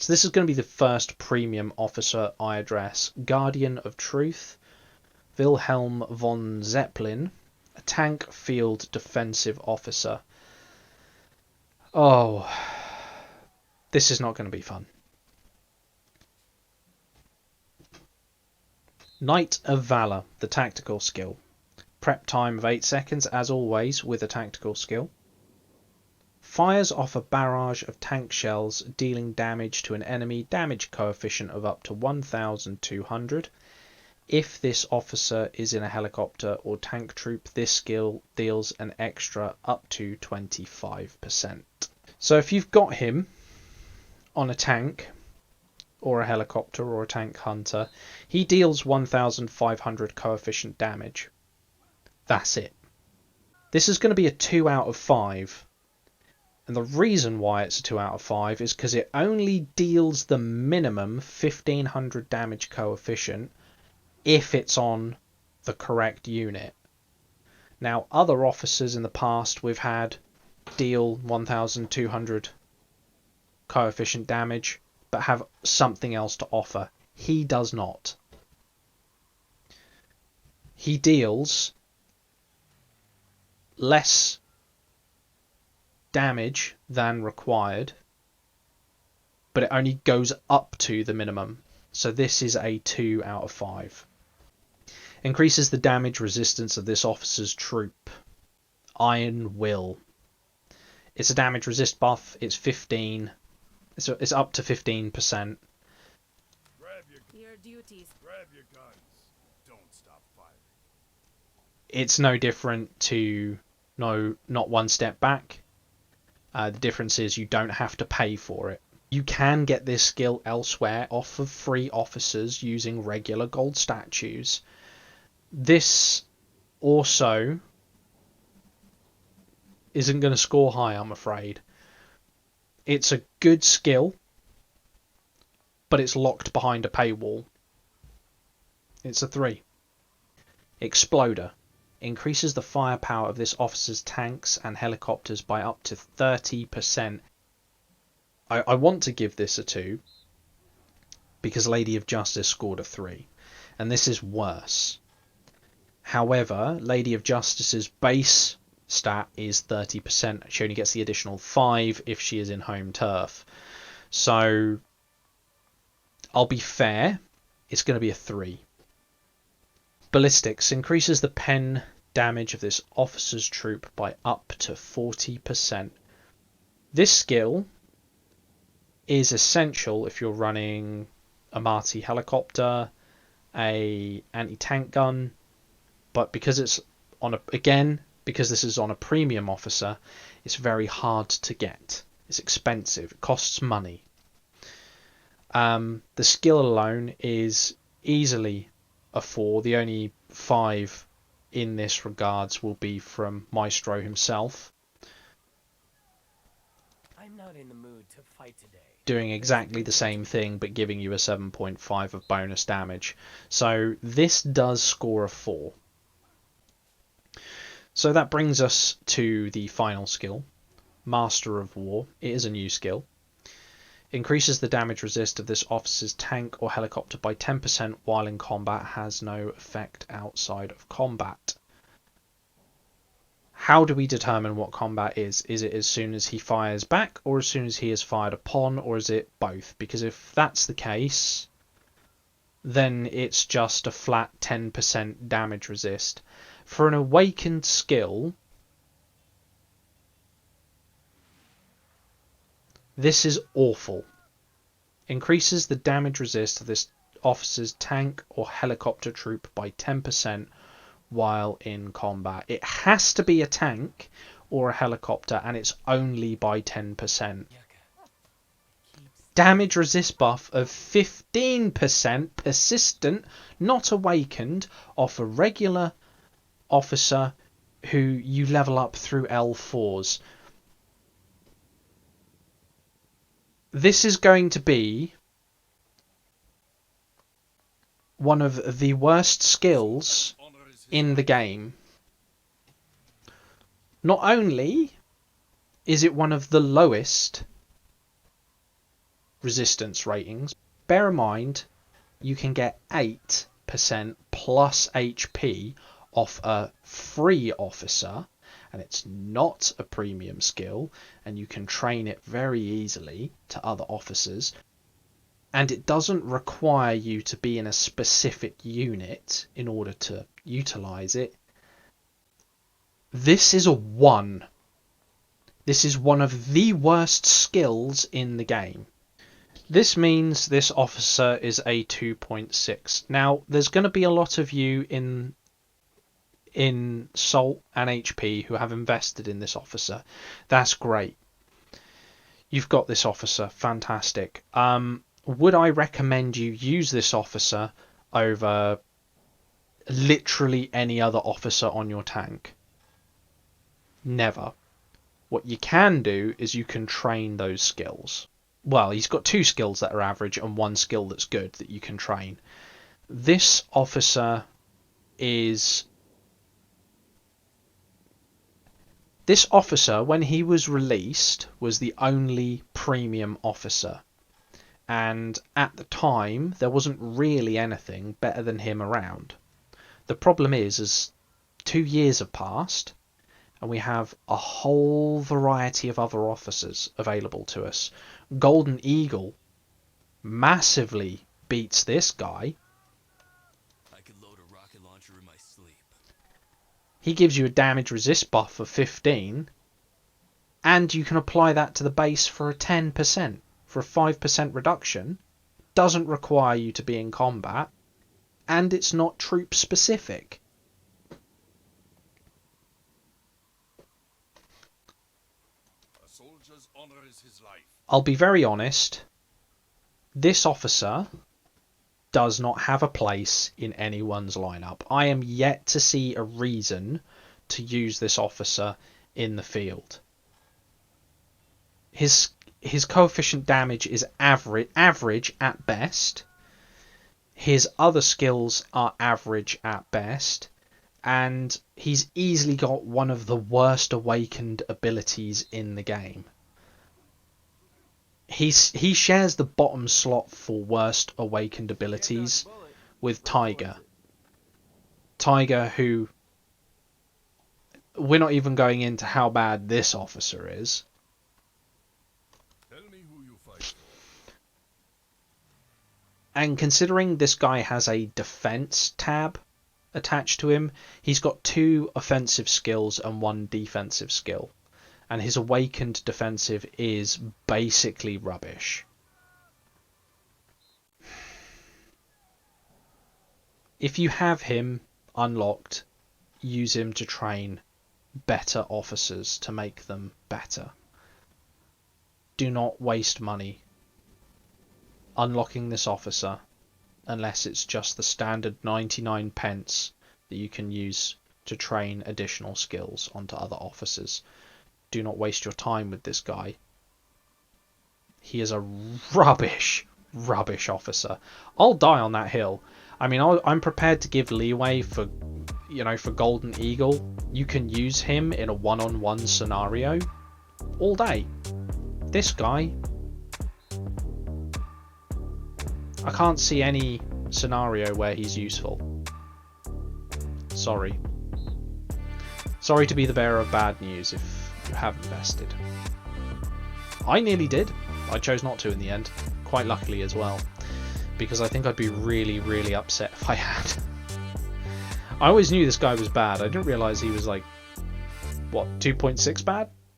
So this is going to be the first premium officer I address. Guardian of Truth, Wilhelm von Zeppelin, a tank field defensive officer. Oh, this is not going to be fun. Knight of Valor, the tactical skill. Prep time of 8 seconds, as always, with a tactical skill. Fires off a barrage of tank shells, dealing damage to an enemy, damage coefficient of up to 1,200. If this officer is in a helicopter or tank troop, this skill deals an extra up to 25%. So if you've got him on a tank, or a helicopter, or a tank hunter, he deals 1,500 coefficient damage. That's it. This is going to be a 2 out of 5. And the reason why it's a 2 out of 5 is because it only deals the minimum 1,500 damage coefficient if it's on the correct unit. Now, other officers in the past we've had deal 1,200 coefficient damage, but have something else to offer. He does not. He deals less damage than required, but it only goes up to the minimum. So this is a 2 out of 5. Increases the damage resistance of this officer's troop. Iron Will. It's a damage resist buff. It's 15. It's up to 15%. Grab your duties. Grab your guns. Don't stop firing. It's no different to not one step back. The difference is you don't have to pay for it. You can get this skill elsewhere off of free officers using regular gold statues. This also isn't going to score high, I'm afraid. It's a good skill, but it's locked behind a paywall. It's a 3. Exploder. Increases the firepower of this officer's tanks and helicopters by up to 30%. I want to give this a 2 because Lady of Justice scored a 3, and this is worse. However, Lady of Justice's base stat is 30%. She only gets the additional 5 if she is in home turf. So I'll be fair, it's going to be a 3. Ballistics increases the pen damage of this officer's troop by up to 40%. This skill is essential if you're running a Marty helicopter, a anti-tank gun, but because it's on because this is on a premium officer, it's very hard to get. It's expensive. It costs money. The skill alone is easily a 4. The only 5 in this regards will be from Maestro himself. I'm not in the mood to fight today. Doing exactly the same thing, but giving you a 7.5 of bonus damage. So this does score a 4. So that brings us to the final skill, Master of War. It is a new skill. Increases the damage resist of this officer's tank or helicopter by 10% while in combat. Has no effect outside of combat. How do we determine what combat is? Is it as soon as he fires back, or as soon as he is fired upon, or is it both? Because if that's the case, then it's just a flat 10% damage resist. For an awakened skill, this is awful. Increases the damage resist of this officer's tank or helicopter troop by 10% while in combat. It has to be a tank or a helicopter, and it's only by 10%. Damage resist buff of 15% persistent, not awakened, off a regular officer who you level up through L4s. This is going to be one of the worst skills in the game. Not only is it one of the lowest resistance ratings. Bear in mind, you can get 8% plus HP off a free officer, and it's not a premium skill, and you can train it very easily to other officers, and it doesn't require you to be in a specific unit in order to utilize it. This is a 1. This is one of the worst skills in the game. This means this officer is a 2.6. Now, there's going to be a lot of you in Salt and HP who have invested in this officer. That's great. You've got this officer. Fantastic. Would I recommend you use this officer over literally any other officer on your tank? Never. What you can do is you can train those skills. Well, he's got 2 skills that are average and 1 skill that's good that you can train. This officer is... This officer, when he was released, was the only premium officer. And at the time, there wasn't really anything better than him around. The problem is, as 2 years have passed, and we have a whole variety of other officers available to us. Golden Eagle massively beats this guy. I could load a rocket launcher in my sleep. He gives you a damage resist buff of 15, and you can apply that to the base for a 10%, for a 5% reduction. Doesn't require you to be in combat, and it's not troop specific. A soldier's honor is his life. I'll be very honest, this officer does not have a place in anyone's lineup. I am yet to see a reason to use this officer in the field. His coefficient damage is average at best. His other skills are average at best. And he's easily got one of the worst awakened abilities in the game. He shares the bottom slot for worst awakened abilities with Tiger. Tiger, who... We're not even going into how bad this officer is. Tell me who you fight for. And considering this guy has a defense tab attached to him, he's got 2 offensive skills and 1 defensive skill. And his awakened defensive is basically rubbish. If you have him unlocked, use him to train better officers to make them better. Do not waste money unlocking this officer unless it's just the standard 99 pence that you can use to train additional skills onto other officers. Do not waste your time with this guy. He is a rubbish officer. I'll die on that hill. I mean, I'm prepared to give leeway for, for Golden Eagle. You can use him in a one-on-one scenario all day. This guy, I can't see any scenario where he's useful. Sorry. Sorry to be the bearer of bad news if you have invested. I nearly did. I chose not to in the end. Quite luckily as well. Because I think I'd be really, really upset if I had. I always knew this guy was bad. I didn't realise he was like, what, 2.6 bad?